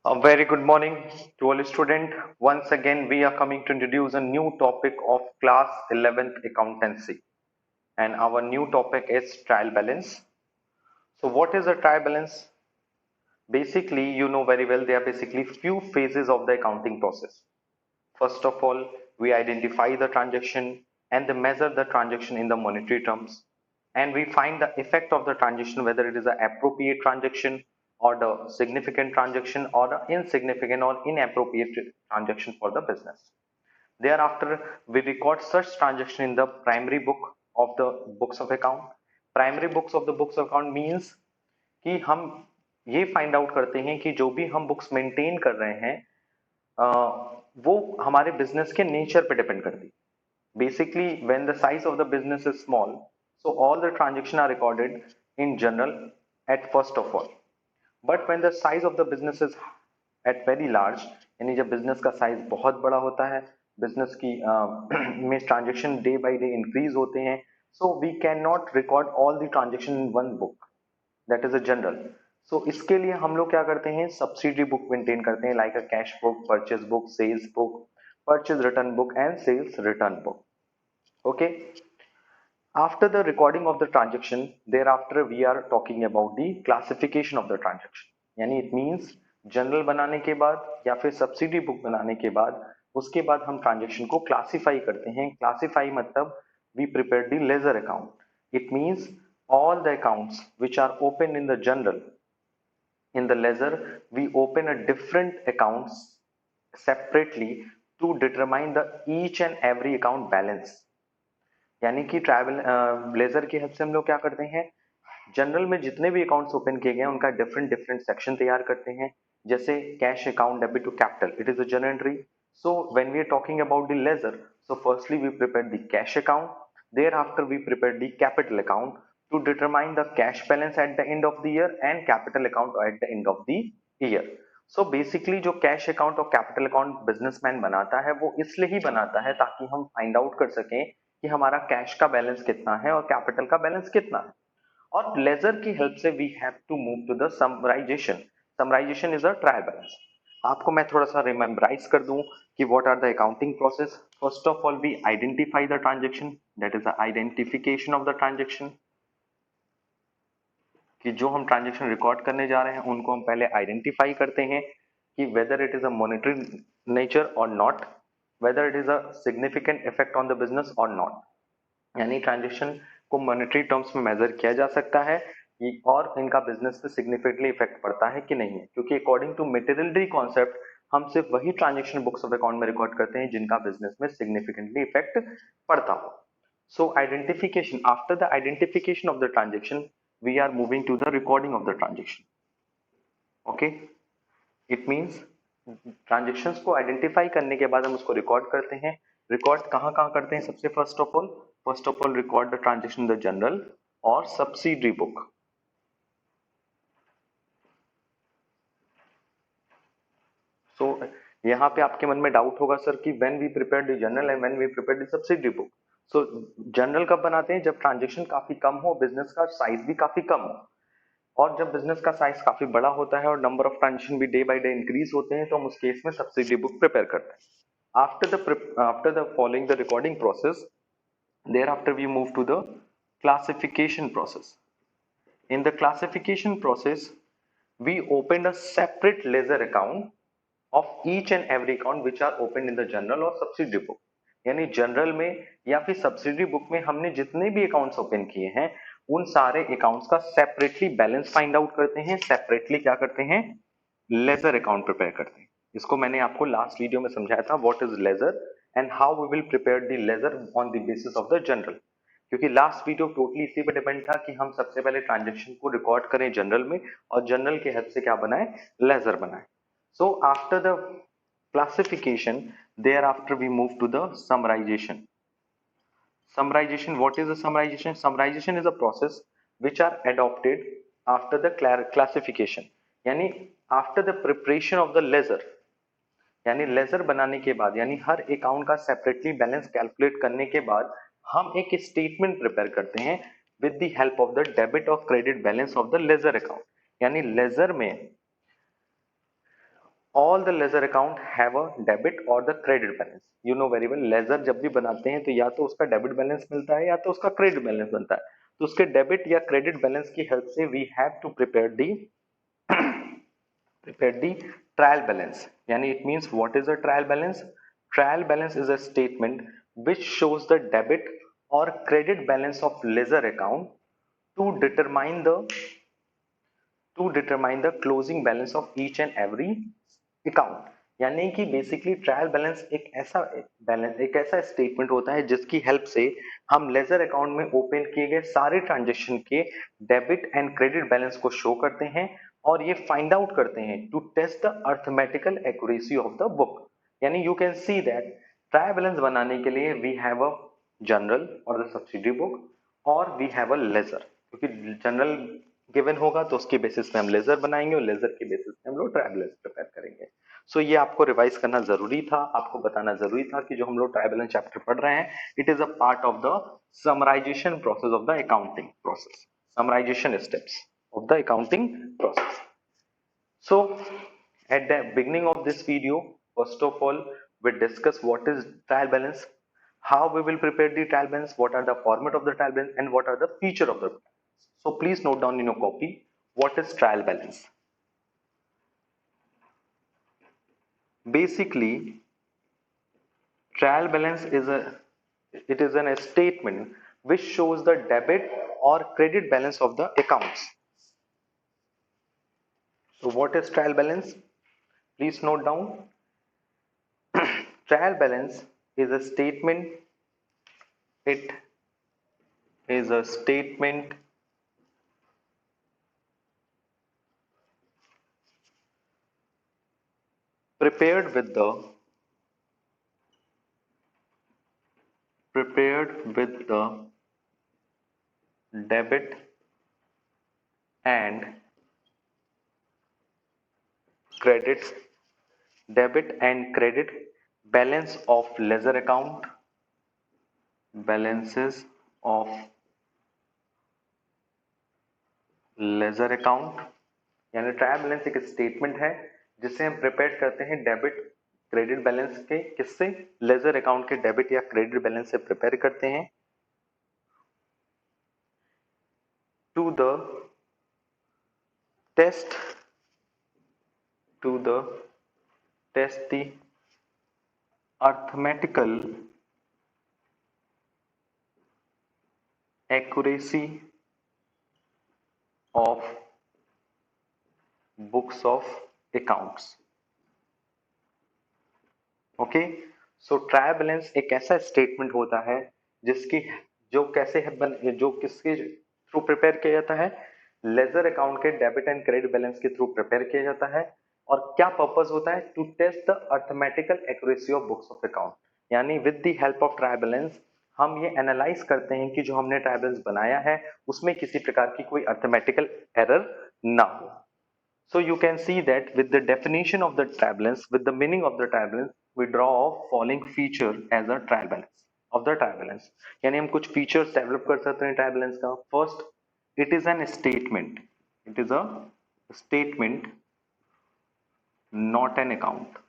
A very good morning to all students. Once again, we are coming to introduce a new topic of class 11th accountancy, and our new topic is trial balance. So, what is a trial balance? Basically, you know very well, there are basically few phases of the accounting process. First of all, we identify the transaction and they measure the transaction in the monetary terms. And we find the effect of the transaction, whether it is an appropriate transaction or the significant transaction or the insignificant or inappropriate transaction for the business. Thereafter, we record such transaction in the primary book of the books of account. Primary books of the books of account means कि हम ये find out करते हैं कि जो भी हम books maintain कर रहे हैं वो हमारे बिजनेस के नेचर पे डिपेंड करती है. Basically when the size of the business is small, so all the transaction are recorded in journal at first of all. But when the size of the business is at very large, यानी जब business का size बहुत बड़ा होता है, business की में transaction day by day increase होते हैं, so we can not record all the transaction in one book, that is a journal. So इसके लिए हम लोग क्या करते हैं, सब्सिडी बुक मेंटेन करते हैं, like a cash book, purchase book, sales book, purchase return book and sales return book. Okay. After the recording of the transaction, thereafter we are talking about the classification of the transaction. यानी it means general बनाने के बाद या फिर subsidy book बनाने के बाद उसके बाद हम ट्रांजेक्शन को क्लासिफाई करते हैं. क्लासिफाई मतलब we prepare the ledger account. It means all the accounts which are open in the general, in the ledger we open a different accounts separately to determine the each and every account balance. यानी कि travel laser की help से हम लोग क्या करते हैं, general में जितने भी अकाउंट्स ओपन किए गए उनका डिफरेंट डिफरेंट सेक्शन तैयार करते हैं. जैसे cash account debit to capital, it is a journal entry. So when we are talking about the ledger, so firstly we prepare the cash account, thereafter we prepare the capital account to determine the cash balance at the end of the year and capital account at the end of the year. So basically जो cash account और capital account businessman बनाता है वो इसलिए ही बनाता है ताकि हम फाइंड आउट कर सकें कि हमारा कैश का बैलेंस कितना है और कैपिटल का बैलेंस कितना है. और लेजर की हेल्प से we have to move to the summarisation. Summarisation is a trial balance. आपको मैं थोड़ा सा रिमेम्बराइज कर दूं कि what are the accounting process. First of all we identify the transaction, that is the identification of the transaction. कि जो हम ट्रांजेक्शन रिकॉर्ड करने जा रहे हैं उनको हम पहले आइडेंटिफाई करते हैं कि whether it is a monetary nature और not, whether it is a significant effect on the business और नॉट. यानी ट्रांजेक्शन को मॉनेटरी टर्म्स में मेजर किया जा सकता है और इनका बिजनेस पे सिग्निफिकेंटली इफेक्ट पड़ता है कि नहीं है, क्योंकि अकॉर्डिंग टू मेटेरियलिटी कॉन्सेप्ट हम सिर्फ वही ट्रांजेक्शन बुक्स ऑफ अकाउंट में रिकॉर्ड करते हैं जिनका बिजनेस में सिग्निफिकेंटली इफेक्ट पड़ता हो. So identification, after the identification of the transaction, we are moving to the recording of the transaction. Okay, it means transactions को आइडेंटिफाई करने के बाद हम उसको रिकॉर्ड करते हैं. रिकॉर्ड कहाँ कहाँ करते हैं, सबसे first of all record the transaction in the journal और सब्सिडरी बुक. सो यहाँ पे आपके मन में डाउट होगा सर कि when we prepare the journal and when we prepare the subsidiary book. So journal कब बनाते हैं, जब ट्रांजेक्शन काफी कम हो, बिजनेस का साइज भी काफी कम हो. और जब बिजनेस का साइज काफी बड़ा होता है और नंबर ऑफ ट्रांजेक्शन भी डे बाय डे इंक्रीज होते हैं तो हम उस केस में सब्सिडी बुक प्रिपेयर करते हैं. After the following the recording process, thereafter we move to the classification process. In the classification process, we opened a separate ledger account of each and every account which are opened in the general और subsidiary book. यानी general में या फिर subsidiary book में हमने जितने भी accounts open किए हैं उन सारे अकाउंट्स का सेपरेटली बैलेंस फाइंड आउट करते हैं, सेपरेटली क्या करते हैं, लेजर अकाउंट प्रिपेयर करते हैं. इसको मैंने आपको लास्ट वीडियो में समझाया था what is ledger and how we will prepare the ledger on the basis of the journal. क्योंकि लास्ट वीडियो टोटली इसी पे डिपेंड था कि हम सबसे पहले ट्रांजेक्शन को रिकॉर्ड करें जनरल में और जनरल के हेल्प से क्या बनाए, लेजर बनाए. So after the classification, thereafter we move to the summarization. Summarization, what is the summarization? Summarization is a process which are adopted after the classification. यानी after the preparation of the ledger, यानी ledger बनाने के बाद, यानी हर account का separately balance calculate करने के बाद हम एक स्टेटमेंट प्रिपेयर करते हैं with the help of the debit और credit balance of the ledger account. यानी लेजर में all the ledger account have a debit और the credit balance. You know very well, ledger जब भी बनाते हैं तो या तो उसका डेबिट बैलेंस मिलता है या तो उसका क्रेडिट बैलेंस बनता है। तो उसके डेबिट या क्रेडिट बैलेंस की हेल्प से we have to prepare the trial balance. Yani it means what is a trial balance? Trial balance is a statement which shows the debit or credit balance of ledger account to determine the closing balance of each and every account. यानी कि basically trial balance एक ऐसा statement होता है जिसकी help से हम laser account में ओपन किए गए सारे ट्रांजेक्शन के डेबिट एंड क्रेडिट बैलेंस को शो करते हैं और ये फाइंड आउट करते हैं to test the arithmetical accuracy of the book. यानी you can see that trial balance बनाने के लिए वी हैव अ जनरल और द सब्सिडी बुक और वी हैव अ लेजर, क्योंकि जनरल गिवन होगा तो उसके बेसिस पे हम लेजर बनाएंगे और लेजर के बेसिस पे हम लोग ट्रायल बैलेंस प्रिपेयर करेंगे। सो ये आपको रिवाइज करना जरूरी था, आपको बताना जरूरी था कि जो हम लोग ट्रायल बैलेंस चैप्टर पढ़ रहे हैं it is a part of the summarisation process of the accounting process, summarisation steps of the accounting process. So at the beginning of this video, first of all, we discuss what is trial balance, how we will prepare the trial balance, what are the format of the trial balance, and what are the feature of the trial balance. So please note down in your copy what is trial balance. Basically, trial balance is a statement which shows the debit or credit balance of the accounts. So what is trial balance? Please note down. Trial balance is a statement. It is a statement prepared with the debit and credit balance of ledger account, balances of ledger account। यानी trial balance एक statement है जिसे हम prepare करते हैं debit credit balance के किससे, ledger account के डेबिट या क्रेडिट बैलेंस से प्रिपेयर करते हैं to the test the arithmetical accuracy of books of accounts। Okay, so trial balance एक ऐसा स्टेटमेंट होता है जिसकी जो किसके थ्रू प्रिपेयर किया जाता है, लेजर अकाउंट के डेबिट एंड क्रेडिट बैलेंस के थ्रू प्रिपेयर किया जाता है। और क्या पर्पस होता है, to test the arithmetical accuracy of books of account. यानी with the help of trial balance हम ये एनालाइज करते हैं कि जो हमने ट्रायल बैलेंस बनाया है उसमें किसी प्रकार की कोई अर्थमेटिकल एरर ना हो। So you can see that with the definition of the trial balance, with the meaning of the trial balance, we draw a following feature as a trial balance of the trial balance। यानी हम कुछ features develop कर सकते हैं trial balance का। First, it is an statement. It is a statement, not an account।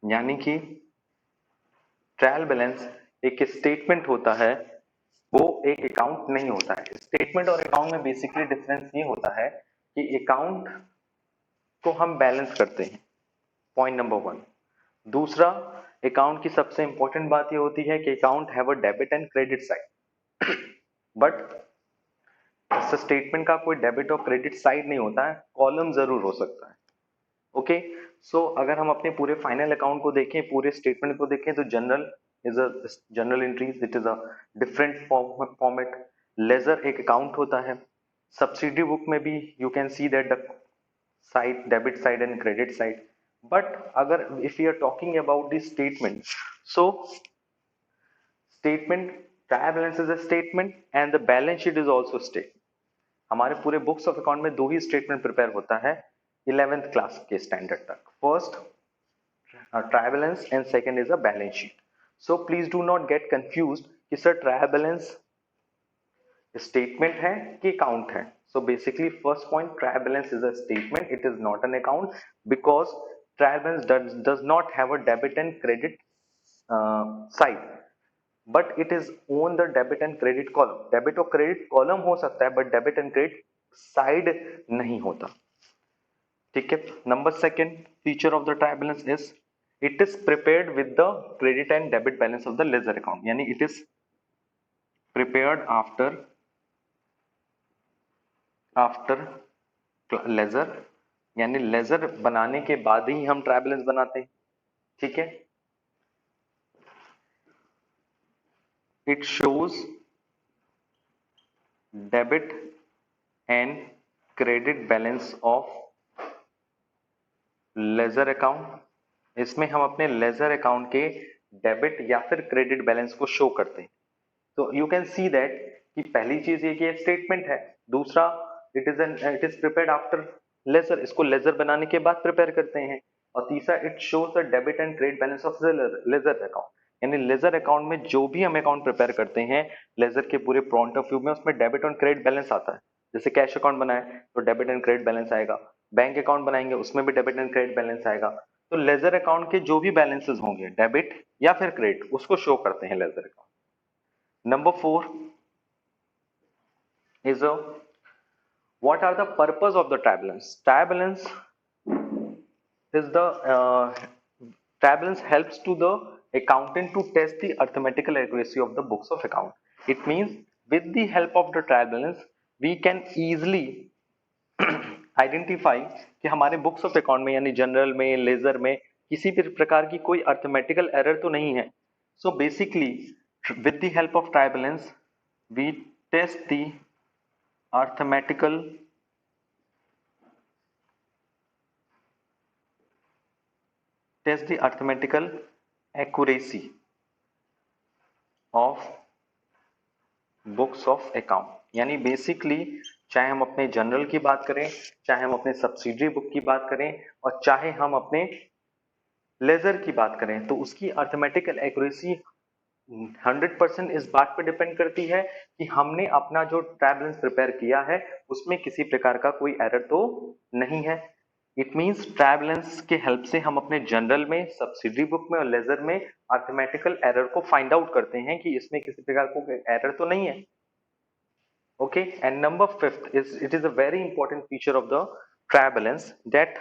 यानी कि trial balance एक स्टेटमेंट होता है, वो एक अकाउंट नहीं होता है। स्टेटमेंट और अकाउंट में बेसिकली डिफरेंस ये होता है कि अकाउंट को हम बैलेंस करते हैं, पॉइंट नंबर वन। दूसरा, अकाउंट की सबसे इंपॉर्टेंट बात ये होती है कि account have a debit and credit side, but statement का कोई डेबिट और क्रेडिट साइड नहीं होता है, कॉलम जरूर हो सकता है। ओके, सो अगर हम अपने पूरे फाइनल अकाउंट को देखें, पूरे स्टेटमेंट को देखें, तो journal is a journal entries, it is a different format. Ledger एक अकाउंट होता है। सब्सिडी बुक में भी you can see that the side, debit side and credit side. But अगर if you are talking about the statement, so statement, trial balance is a statement and the balance sheet is also statement. हमारे पूरे books of account में दो ही statement prepare होता है 11th class के standard तक। First trial balance and second is a balance sheet. So please do not gate confused कि sir trial balance statement है कि अकाउंट है। So basically, first point, trial balance is a statement. It is not an account because trial balance does not have a debit and credit side, but it is on the debit and credit column. Debit और credit column हो सकता है, but debit and credit side नहीं होता. ठीक है. Number second feature of the trial balance is it is prepared with the credit and debit balance of the ledger account. यानी it is prepared after ledger, यानी ledger बनाने के बाद ही हम ट्रायल बैलेंस बनाते हैं. ठीक है. It shows debit and credit balance of ledger account. इसमें हम अपने लेजर अकाउंट के डेबिट या फिर क्रेडिट बैलेंस को शो करते हैं. तो यू कैन सी दैट कि पहली चीज ये कि स्टेटमेंट है. दूसरा, it is prepared after ledger, इसको लेजर बनाने के बाद प्रिपेयर करते हैं. और तीसरा, it shows the debit and credit balance of ledger account. यानी लेजर अकाउंट में जो भी हम अकाउंट प्रिपेयर करते हैं लेजर के पूरे पॉइंट ऑफ व्यू में, उसमें डेबिट और क्रेडिट बैलेंस आता है. जैसे कैश अकाउंट बनाए तो डेबिट एंड क्रेडिट बैलेंस आएगा, बैंक अकाउंट बनाएंगे उसमें भी डेबिट एंड क्रेडिट बैलेंस आएगा. तो लेजर अकाउंट के जो भी बैलेंसेस होंगे डेबिट या फिर क्रेडिट, उसको शो करते हैं ledger account. Number 4 is what are the purpose of the trial balance? Trial balance is the trial balance helps to the accountant to test the arithmetical accuracy of the books of account. It means with the help of the trial balance we can easily identify कि हमारे books of account में यानी general में, laser में किसी भी प्रकार की कोई अर्थमेटिकल एरर तो नहीं है. So basically with the help of trial balance we test the arithmetical accuracy of books of account. यानी बेसिकली चाहे हम अपने जनरल की बात करें, चाहे हम अपने सब्सिडरी बुक की बात करें, और चाहे हम अपने लेजर की बात करें, तो उसकी अर्थमेटिकल एक्यूरेसी 100% इस बात पर डिपेंड करती है कि हमने अपना जो ट्रायल बैलेंस प्रिपेयर किया है उसमें किसी प्रकार का कोई एरर तो नहीं है. इट मींस ट्रायल बैलेंस के हेल्प से हम अपने जनरल में, सब्सिडरी बुक में और लेजर में अर्थमेटिकल एरर को फाइंड आउट करते हैं कि इसमें किसी प्रकार का एरर तो नहीं है. Okay, and number 5 is it is a very important feature of the trial balance that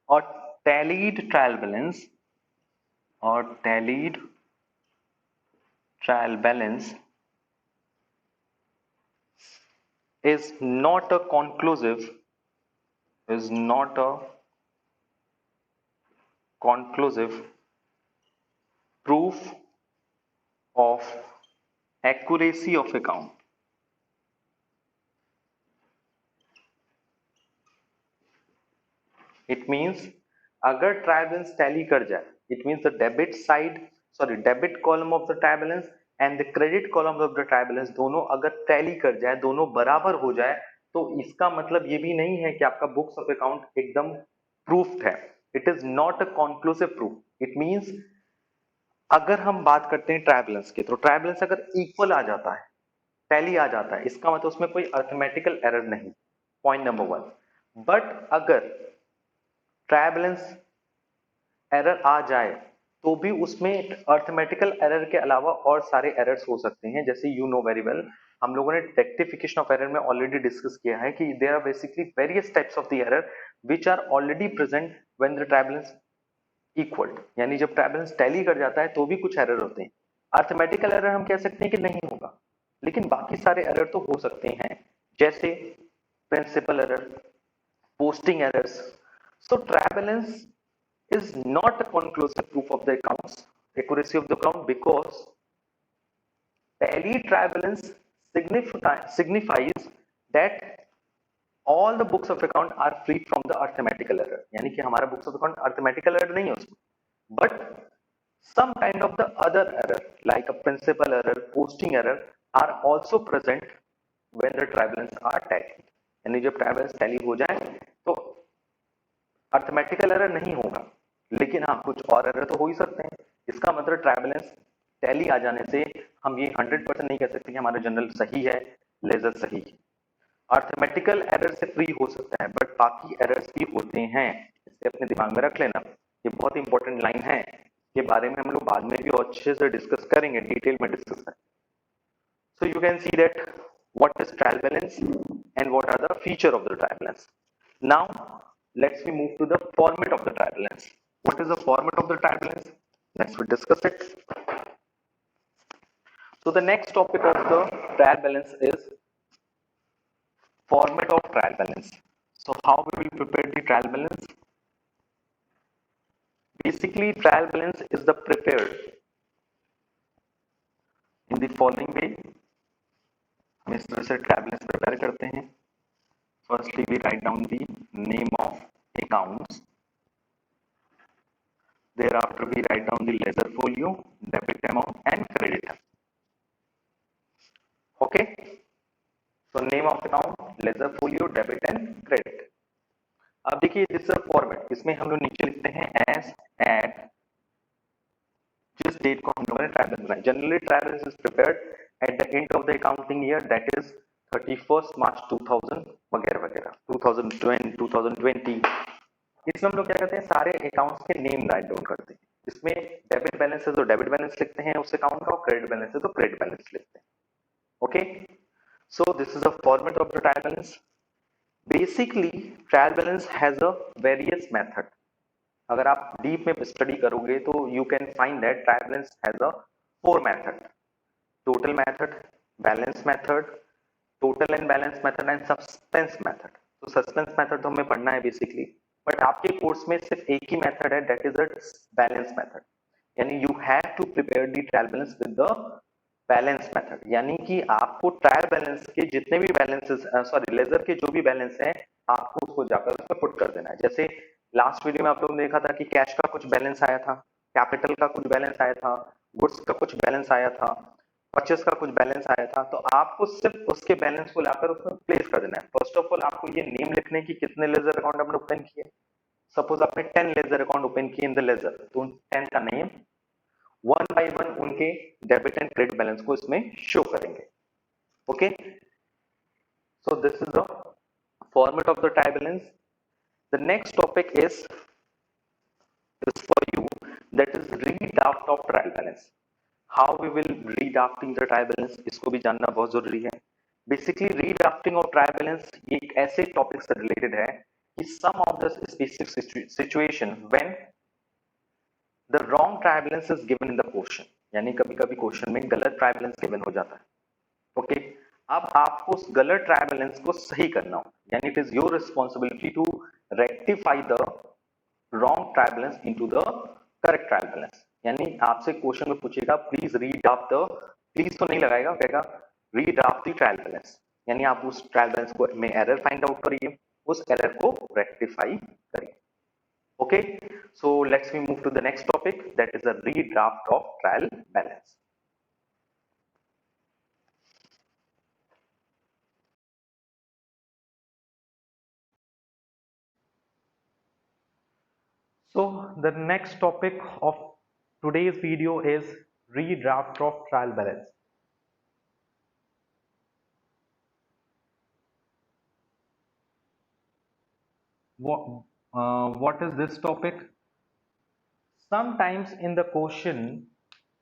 or tallied trial balance is not a conclusive proof of accuracy of account. It means अगर trial balance tally कर जाए, it means the debit column of the trial balance and the credit column of the trial balance दोनों अगर tally कर जाए, दोनों बराबर हो जाए, तो इसका मतलब ये भी नहीं है कि आपका बुक्स ऑफ अकाउंट एकदम प्रूफ्ड है. It is not a conclusive proof. It means अगर हम बात करते हैं ट्रायल बैलेंस की, तो ट्रायल बैलेंस अगर इक्वल आ जाता है, टैली आ जाता है, इसका मतलब उसमें कोई अर्थमेटिकल एरर नहीं. Point number 1. बट अगर ट्रायल बैलेंस एरर आ जाए तो भी उसमें अर्थमेटिकल एरर के अलावा और सारे एरर्स हो सकते हैं. जैसे यू नो वेरी वेल, हम लोगों ने रेक्टिफिकेशन ऑफ एरर में ऑलरेडी डिस्कस किया है कि there are basically various types of the error which are already present when the trial balance equalled. यानी जब ट्रायल बैलेंस टैली कर जाता है तो भी कुछ एरर होते हैं. अर्थमेटिकल एरर हम कह सकते हैं कि नहीं होगा, लेकिन बाकी सारे एरर तो हो सकते हैं, जैसे principle error, posting errors. So trial balance is not a conclusive proof of the accounts accuracy of the account because tally trial balance signifies that all the books of account are free from the arithmetical error. यानी कि हमारा books of account arithmetical error नहीं है उसमें, but some kind of the other error like a principal error, posting error are also present when the trial balance are tallied. यानी जब trial balance tally हो जाए तो अर्थमेटिकल एरर नहीं होगा, लेकिन हाँ कुछ और एरर तो हो ही सकते हैं. इसका मतलब ट्रायल बैलेंस टैली आ जाने से हम ये 100% नहीं कह सकते कि हमारा जनरल सही है, लेजर सही है. अर्थमेटिकल एरर से फ्री हो सकता है, बट बाकी एरर्स भी होते हैं, इसे अपने दिमाग में रख लेना। ये बहुत इंपॉर्टेंट लाइन है, के बारे में हम लोग बाद में भी और अच्छे से डिस्कस करेंगे, डिटेल में डिस्कस करेंगे। So you can see that what is trial balance and what are the feature of the trial balance. Now let's we move to the format of the trial balance. What is the format of the trial balance? Let's we discuss it. So the next topic of the trial balance is format of trial balance. So how we will prepare the trial balance? Basically, trial balance is the prepared in the following way. हम इस तरह से trial balance prepare करते हैं. Firstly, we write down the name of accounts. Thereafter, we write down the ledger folio, debit amount, and credit. Okay. So name of account, ledger folio, debit and credit. अब देखिए this is format, इसमें हम लोग नीचे लिखते हैं as eight जिस date को हम लोगों ने ट्रायल बैलेंस बनाया. Generally trial balance is prepared eight the end of the accounting year, that is 31st मार्च 2000 वगैरह वगैरह 2020. इसमें हम लोग क्या करते हैं, सारे अकाउंट्स के नेम राइट डाउन करते हैं. इसमें डेबिट बैलेंस है तो डेबिट बैलेंस लिखते हैं उस अकाउंट का, और क्रेडिट बैलेंस है तो क्रेडिट बैलेंस लिखते हैं. Okay, so this is the format of the trial balance. Basically trial balance has a various method. अगर आप डीप में स्टडी करोगे तो you can find that trial balance has a 4 method: total method, balance method, total and balance method and suspense method. तो suspense method तो हमें पढ़ना है बेसिकली, बट आपके कोर्स में सिर्फ एक ही मेथड है, that is a balance method. यानी you have to prepare the trial balance with the balance method. यानी कि आपको ट्रायल बैलेंस के जितने भी बैलेंसेस, सॉरी लेजर के जो भी बैलेंस है, आपको उसको जाकर उसमें पुट कर देना है. जैसे लास्ट वीडियो में आप लोगों ने देखा था कि कैश का कुछ बैलेंस आया था, कैपिटल का कुछ बैलेंस आया था, गुड्स का कुछ बैलेंस आया था, परचेस का कुछ बैलेंस आया था. तो आपको सिर्फ उसके बैलेंस को लाकर उसमें प्लेस कर देना है. फर्स्ट ऑफ ऑल आपको ये नेम लिखने की कितने लेजर अकाउंट आपने ओपन किए. सपोज आपने 10 लेजर अकाउंट ओपन किए इन द लेजर, तो 10 का नेम वन बाय वन उनके डेबिट एंड क्रेडिट बैलेंस को इसमें शो करेंगे. Okay, so this is the format of the trial balance. The next topic is for you, that is redraft of trial balance. How we will redrafting the trial balance, इसको भी जानना बहुत जरूरी है. Basically redrafting of trial balance ये एक ऐसे topic से रिलेटेड है कि some of the specific situation when the wrong trial balance is given in the question. यानी कभी कभी क्वेश्चन में गलत ट्रायल बैलेंस गिवन हो जाता है. ओके, अब आपको उस गलत ट्रायल बैलेंस को सही करना हो, यानी it is your responsibility to rectify the wrong trial balance into the correct trial balance. यानी आपसे क्वेश्चन में पूछेगा प्लीज रीड्राफ्ट द, प्लीज तो नहीं लगाएगा, कहेगा रीड्राफ्ट द ट्रायल बैलेंस. यानी आप उस ट्रायल बैलेंस को में एरर फाइंड आउट करिए, उस एरर को रेक्टिफाई करिए. Okay, so let's we move to the next topic, that is a redraft of trial balance. So the next topic of today's video is redraft of trial balance. What is this topic? Sometimes in the question,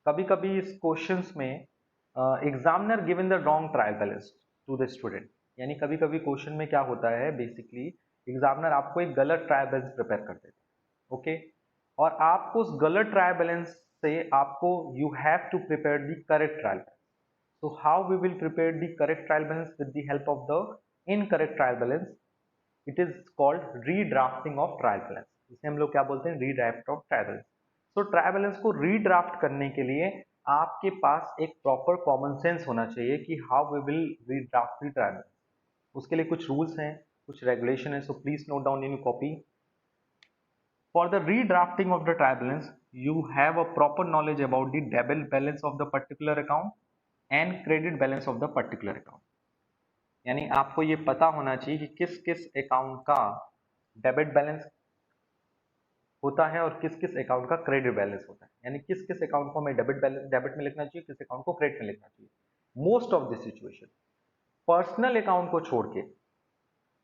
कभी कभी इस questions में examiner given the wrong trial balance to the student. यानी कभी कभी question में क्या होता है, बेसिकली एग्जामिनर आपको एक गलत ट्रायल बैलेंस प्रिपेयर कर देता है. ओके, और आपको उस गलत ट्रायल बैलेंस से आपको you have to prepare the correct trial balance. So how we will prepare the correct trial balance with the help of the incorrect trial balance? It is called redrafting of trial balance. इसे हम लोग क्या बोलते हैं, redraft of trial balance. So trial balance को redraft करने के लिए आपके पास एक proper common sense होना चाहिए कि how we will redraft the trial balance. उसके लिए कुछ rules हैं, कुछ regulation है, so please note down in your copy. For the redrafting of the trial balance, you have a proper knowledge about the debit balance of the particular account and credit balance of the particular account. यानी आपको ये पता होना चाहिए कि किस किस account का डेबिट बैलेंस होता है और किस किस अकाउंट का क्रेडिट बैलेंस होता है. यानी किस किस अकाउंट को हमें डेबिट में लिखना चाहिए, किस अकाउंट को क्रेडिट में लिखना चाहिए. Most of the situation personal account को छोड़ के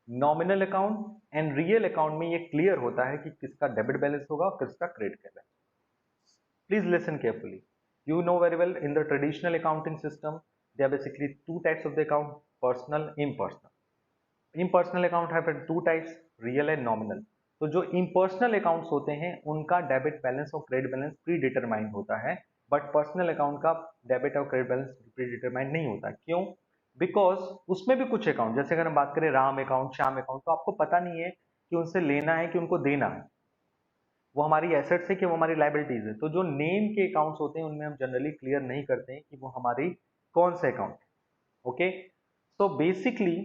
nominal account and real account में ये क्लियर होता है कि किसका डेबिट बैलेंस होगा और किसका credit balance. Please listen carefully. You know very well in the traditional accounting system, there are basically two types of the account, personal, impersonal. Impersonal account have two types, real and nominal. तो जो impersonal accounts होते हैं उनका debit balance और credit balance pre determined होता है, but personal account का debit और क्रेडिट बैलेंस प्री डिटरमाइंड नहीं होता. क्यों? बिकॉज उसमें भी कुछ अकाउंट, जैसे अगर हम बात करें राम अकाउंट, श्याम अकाउंट, तो आपको पता नहीं है कि उनसे लेना है कि उनको देना है, वो हमारी एसेट्स है कि वो हमारी लाइबिलिटीज है. तो जो नेम के अकाउंट्स होते हैं उनमें हम जनरली क्लियर नहीं करते हैं कि वो हमारी कौन से अकाउंट है. ओके, सो बेसिकली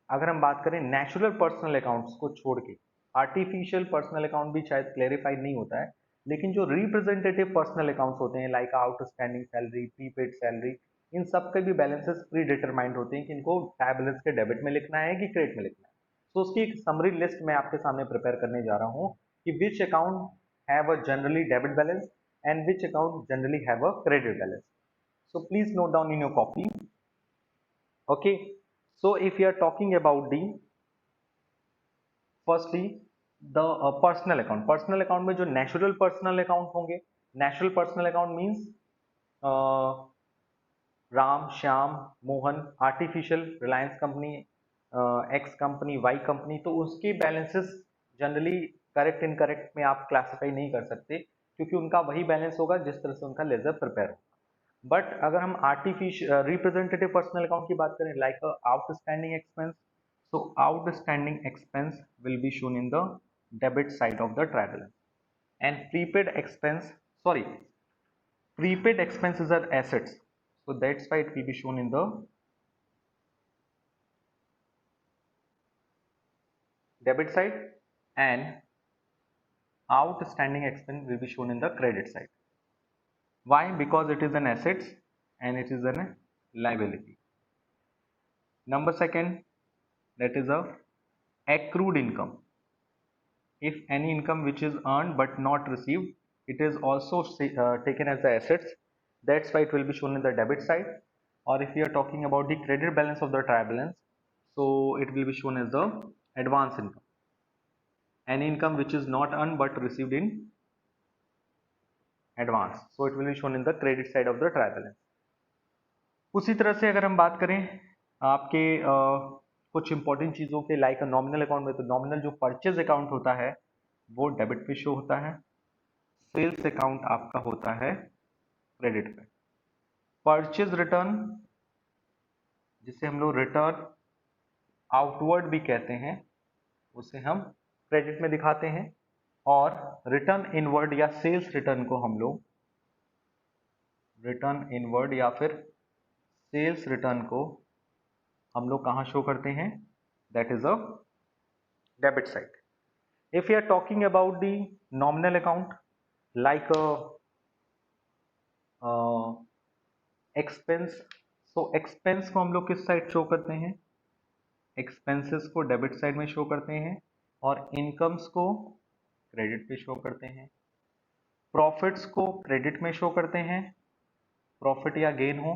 अगर हम बात करें नेचुरल पर्सनल अकाउंट्स को छोड़ के, आर्टिफिशियल पर्सनल अकाउंट भी शायद क्लेरिफाइड नहीं होता है, लेकिन जो रिप्रेजेंटेटिव पर्सनल अकाउंट्स होते हैं like outstanding salary, prepaid salary, इन सब के भी बैलेंसेस प्री डिटरमाइंड होते हैं कि इनको ट्रायल बैलेंस के डेबिट में लिखना है कि क्रेडिट में लिखना है. तो उसकी एक समरी लिस्ट मैं आपके सामने प्रिपेयर करने जा रहा हूँ कि which account have a generally debit balance and which account generally have a credit balance. So please note down in your copy. Okay, so if you are talking about the firstly the personal account में जो natural personal account होंगे, natural personal account means Ram, Shyam, Mohan, artificial Reliance company, X company, Y company, तो उसके balances generally correct incorrect में आप classify नहीं कर सकते क्योंकि उनका वही बैलेंस होगा जिस तरह से उनका लेजर प्रिपेयर होगा. बट अगर हम आर्टिफिशियल रिप्रेजेंटेटिव पर्सनल अकाउंट की बात करें like outstanding expense, so outstanding expense will be shown in the debit side of the trial balance, and prepaid expenses are assets, so that's why it will be shown in the debit side, and outstanding expense will be shown in the credit side. Why? Because it is an assets and it is an liability. Number second, that is a accrued income. If any income which is earned but not received, it is also taken as the assets, that's why it will be shown in the debit side. Or if we are talking about the credit balance of the trial balance, so it will be shown as the advance income. Any income which is not earned but received in advance, so it will be shown in the credit side of the trial balance. उसी तरह से अगर हम बात करें आपके कुछ important चीज़ों के लाइक नॉमिनल अकाउंट में, तो नॉमिनल जो परचेज अकाउंट होता है वो डेबिट पे शो होता है, सेल्स अकाउंट आपका होता है क्रेडिट पे. परचेज रिटर्न, जिसे हम लोग रिटर्न आउटवर्ड भी कहते हैं, उसे हम क्रेडिट में दिखाते हैं, और रिटर्न इनवर्ड या सेल्स रिटर्न को हम लोग रिटर्न इनवर्ड या फिर सेल्स रिटर्न को हम लोग कहाँ शो करते हैं, that is a debit side. If you are talking about the nominal account like expense, so expense को हम लोग किस साइड शो करते हैं, एक्सपेंसेस को डेबिट साइड में शो करते हैं, और इनकम्स को क्रेडिट पे शो करते हैं. प्रॉफिट्स को क्रेडिट में शो करते हैं, प्रॉफिट या गेन हो,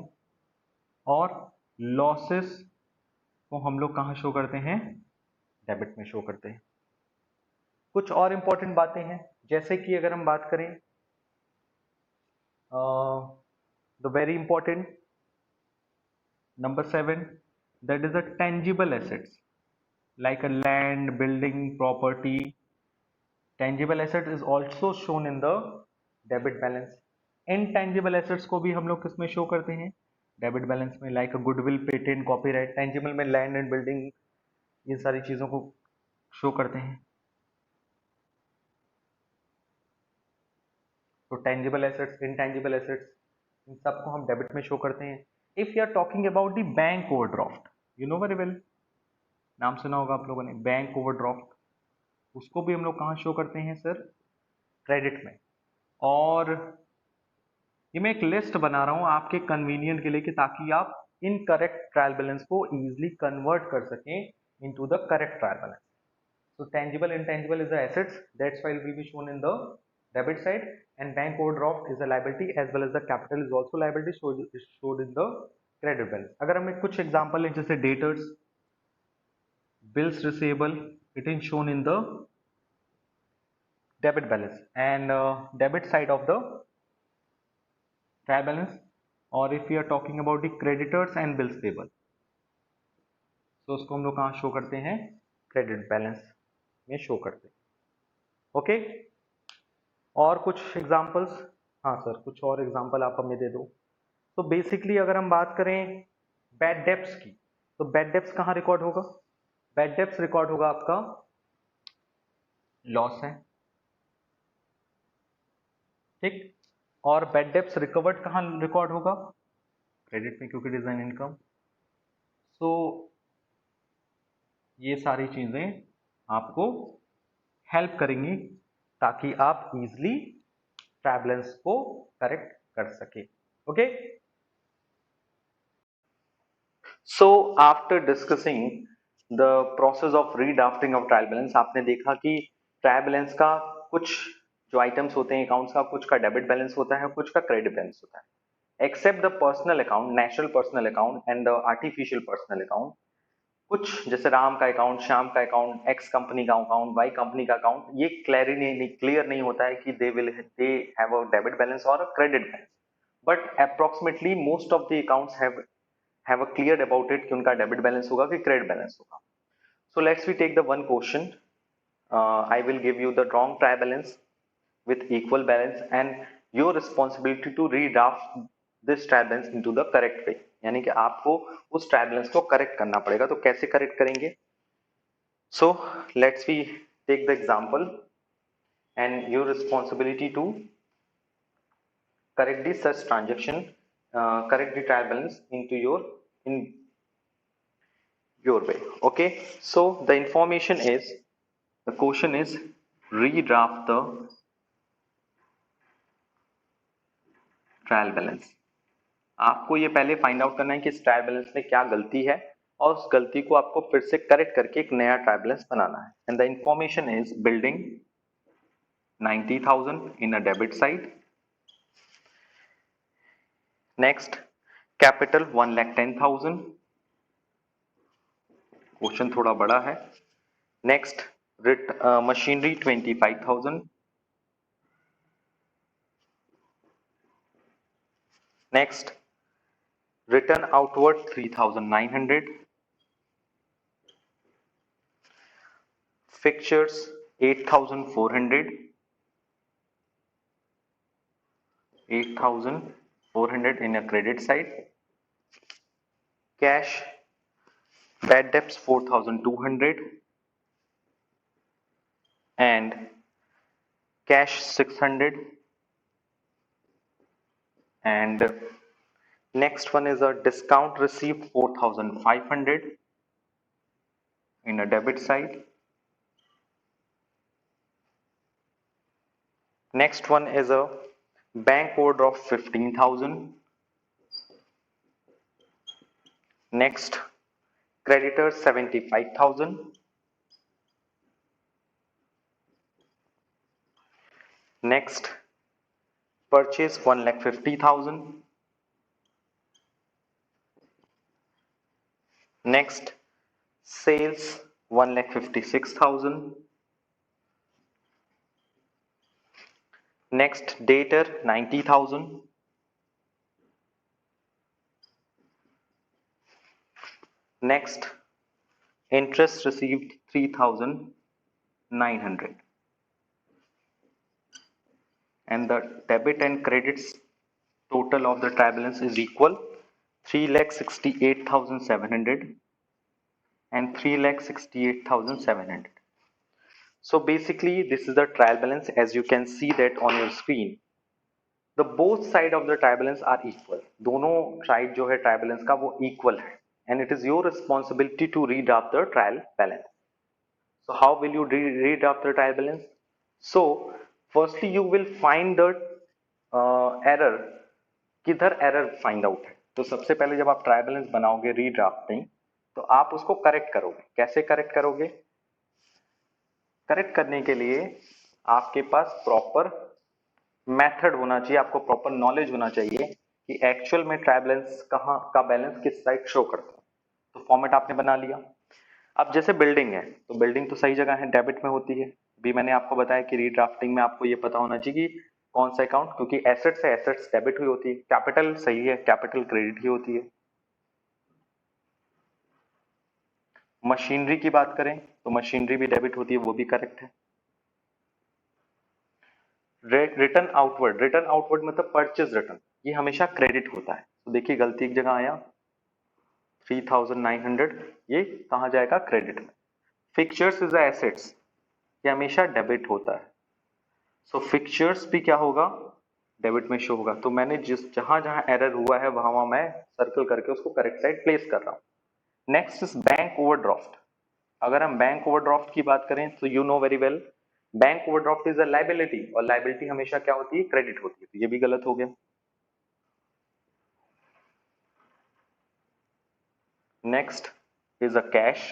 और लॉसेस को हम लोग कहाँ शो करते हैं, डेबिट में शो करते हैं. कुछ और इंपॉर्टेंट बातें हैं, जैसे कि अगर हम बात करें the very important number 7, that is a tangible assets like a land, building, property. Tangible asset is also shown in the debit balance. Intangible assets को भी हम लोग किस में शो करते हैं, डेबिट बैलेंस में, like goodwill, patent, copyright. Tangible में लैंड एंड बिल्डिंग, ये सारी चीजों को शो करते हैं. तो टेंजिबल एसेट्स, इनटेंजिबल एसेट्स, इन सबको हम डेबिट में शो करते हैं. If you are talking about the bank overdraft, you know very well, नाम सुना होगा आप लोगों ने, बैंक ओवरड्राफ्ट, उसको भी हम लोग कहाँ शो करते हैं सर, क्रेडिट में. और ये मैं एक लिस्ट बना रहा हूँ आपके कन्वीनियंट के लिए कि ताकि आप इनकरेक्ट ट्रायल बैलेंस को इजीली कन्वर्ट कर सकें into the correct trial balance. So tangible, intangible is the assets. That's why it will be shown in the debit side, and bank overdraft is a liability as well as the capital is also liability, so it is showed in the credit balance. अगर हम कुछ example लें, जैसे debtors, bills receivable, it is shown in the debit balance and debit side of the trial balance, or if we are talking about the creditors and bills payable, तो उसको हम लोग कहाँ शो करते हैं, क्रेडिट बैलेंस में show करते हैं। ओके, और कुछ एग्जांपल्स, हाँ सर कुछ और एग्जांपल आप हमें दे दो। तो बेसिकली अगर हम बात करें बैड डेब्ट्स की, तो बैड डेब्ट्स कहाँ रिकॉर्ड होगा, बैड डेब्ट्स रिकॉर्ड होगा आपका लॉस है, ठीक, और बैड डेब्ट्स रिकवर्ड कहाँ रिकॉर्ड होगा, क्रेडिट में, क्योंकि डिजाइन इनकम। सो ये सारी चीजें आपको हेल्प करेंगी ताकि आप इजीली ट्रायल बैलेंस को करेक्ट कर सके। Okay, so after discussing the process of redrafting of trial balance, आपने देखा कि ट्रायल बैलेंस का कुछ जो आइटम्स होते हैं अकाउंट्स का, कुछ का डेबिट बैलेंस होता है, कुछ का क्रेडिट बैलेंस होता है। Except the personal account, natural personal account and the artificial personal account, कुछ जैसे राम का अकाउंट, श्याम का अकाउंट, एक्स कंपनी का अकाउंट, वाई कंपनी का अकाउंट, ये क्लियर नहीं होता है कि they have a debit balance और a credit balance, but approximately most of the accounts have a clear about it कि उनका डेबिट बैलेंस होगा कि क्रेडिट बैलेंस होगा। So let's we take the one question, I will give you the wrong trial balance with equal balance and your responsibility to redraft this trial balance into the correct way, यानी कि आपको उस trial balance को correct करना पड़ेगा। तो कैसे correct करेंगे, so let's we take the example and your responsibility to correct the such transaction, correct the trial balance into in your way। Okay, so the information is, the question is redraft the trial balance. आपको ये पहले find out करना है कि इस trial balance में क्या गलती है और उस गलती को आपको फिर से करेक्ट करके एक नया ट्रायल बैलेंस बनाना है। And the information is building 90,000 in a debit side, next capital 1,10,000, question थोड़ा बड़ा है। Next machinery 25,000, next return outward 3,900, fixtures 8,400, 8,400 in a credit side, cash bad debts 4,200 and cash 600, and next one is a discount received 4,500 in a debit side. Next one is a bank overdraft 15,000. Next, creditors 75,000. Next, purchase 1,50,000. Next, sales 1,56,000. Next, debtor 90,000. Next, interest received 3,900. And the debit and credits total of the trial balance is equal 3,68,700 and 3,68,700. So basically this is the trial balance. As you can see that on your screen, the both side of the trial balance are equal. दोनों side जो है trial balance का वो equal है, and it is your responsibility to redraft the trial balance. So how will you redraft the trial balance? So firstly you will find the error, किधर error find out है। तो सबसे पहले जब आप ट्रायल बैलेंस बनाओगे redrafting, तो आप उसको करेक्ट करोगे। कैसे करेक्ट करोगे, करेक्ट करने के लिए आपके पास प्रॉपर मेथड होना चाहिए, आपको प्रॉपर नॉलेज होना चाहिए कि एक्चुअल में ट्रायल बैलेंस कहाँ का बैलेंस किस साइड शो करता है। तो फॉर्मेट आपने बना लिया, अब जैसे बिल्डिंग है, तो बिल्डिंग तो सही जगह है, डेबिट में होती है। भी मैंने आपको बताया कि रीड्राफ्टिंग में आपको ये पता होना चाहिए कि कौन सा अकाउंट, क्योंकि एसेट्स है, एसेट्स डेबिट हुई होती है। कैपिटल सही है, कैपिटल क्रेडिट ही होती है। मशीनरी की बात करें तो मशीनरी भी डेबिट होती है, वो भी करेक्ट है। रिटर्न आउटवर्ड, रिटर्न आउटवर्ड मतलब परचेज रिटर्न, ये हमेशा क्रेडिट होता है। तो देखिए गलती एक जगह आया, 3900, ये कहाँ जाएगा, क्रेडिट में। फिक्चर्स इज एसेट्स, ये हमेशा डेबिट होता है। सो फिक्चर्स भी क्या होगा, डेबिट में शो होगा। तो मैंने जिस जहां जहां एरर हुआ है वहां वहां मैं सर्कल करके उसको करेक्ट साइड प्लेस कर रहा हूं। Next is bank overdraft. अगर हम बैंक ओवरड्राफ्ट की बात करें तो you know very well, bank overdraft is a liability, और लाइबिलिटी हमेशा क्या होती है, क्रेडिट होती है। तो ये भी गलत हो गया। Next is a cash.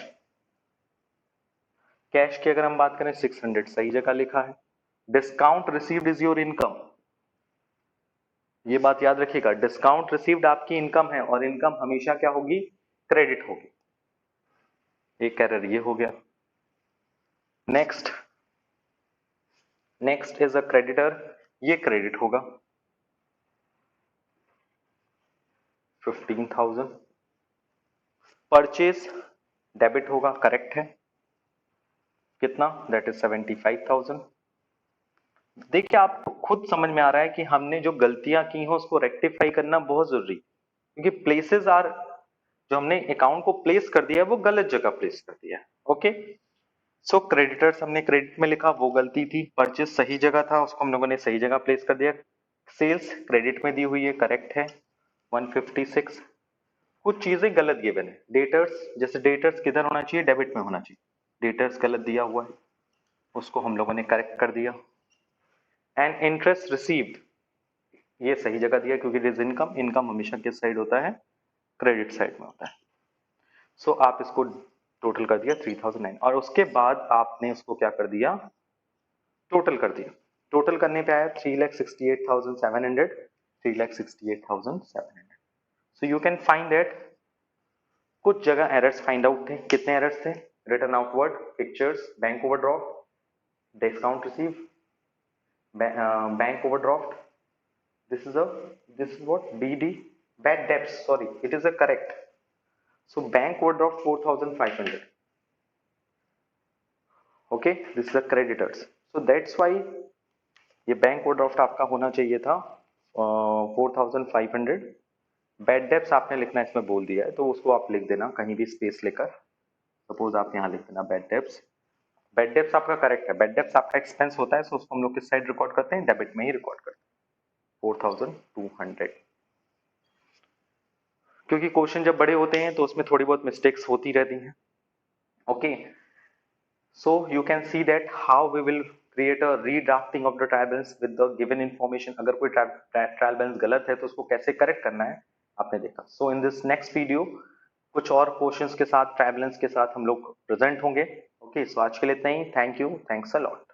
Cash की अगर हम बात करें 600 सही जगह लिखा है। Discount received is your income, ये बात याद रखिएगा, डिस्काउंट रिसीव्ड आपकी इनकम है और इनकम हमेशा क्या होगी, क्रेडिट होगी। एक एरर ये हो गया। Next, next is a creditor, ये क्रेडिट होगा 15,000। परचेज डेबिट होगा, करेक्ट है। कितना, दैट इज 75,000। देखिए आपको खुद समझ में आ रहा है कि हमने जो गलतियां की हैं उसको रेक्टिफाई करना बहुत जरूरी, क्योंकि प्लेसेस आर, जो हमने अकाउंट को प्लेस कर दिया है वो गलत जगह प्लेस कर दिया है। ओके, सो क्रेडिटर्स हमने क्रेडिट में लिखा, वो गलती थी। परचेज सही जगह था, उसको हम लोगों ने सही जगह प्लेस कर दिया। सेल्स क्रेडिट में दी हुई है, करेक्ट है 156। कुछ चीजें गलत गिवन है। डेटर्स, जैसे डेटर्स किधर होना चाहिए, डेबिट में होना चाहिए, डेटर्स गलत दिया हुआ है, उसको हम लोगों ने करेक्ट कर दिया। एंड इंटरेस्ट रिसीव्ड, ये सही जगह दिया क्योंकि इट इज इनकम, इनकम हमेशा किस साइड होता है, क्रेडिट साइड में होता है। सो आप इसको टोटल कर दिया 3009, और उसके बाद आपने उसको क्या कर दिया, टोटल कर दिया। टोटल करने पे आया 3,68,700, 3,68,700। So you can find that कुछ जगह एरर्स फाइंड आउट थे। कितने एरर्स थे, return outward, pictures, bank overdraft, discount receive, bank overdraft, this is a, this is what, BD, bad debts, sorry, it is a correct. So bank overdraft 4,500. Okay, this is a creditors, so that's why ये bank overdraft आपका होना चाहिए था 4,500। Bad debts आपने लिखना इसमें बोल दिया है, तो उसको आप लिख देना कहीं भी स्पेस लेकर। सपोज आप यहाँ लिख देना बैड डेब्ट्स। बैड डेब्ट्स आपका करेक्ट है, बैड डेब्ट्स आपका एक्सपेंस होता है, सो उसको हम लोग किस साइड रिकॉर्ड करते हैं, डेबिट में ही रिकॉर्ड करते हैं 4,200। क्योंकि क्वेश्चन जब बड़े होते हैं तो उसमें थोड़ी बहुत मिस्टेक्स होती रहती हैं। Okay, so you can see that how we will create a redrafting of the trial balance with the given information। अगर कोई ट्रायल बैलेंस गलत है तो उसको कैसे करेक्ट करना है आपने देखा। सो इन दिस नेक्स्ट वीडियो कुछ और क्वेश्चंस के साथ, ट्रायल बैलेंस के साथ हम लोग प्रेजेंट होंगे। ओके, सो आज के लिए इतना ही। Thank you, thanks a lot.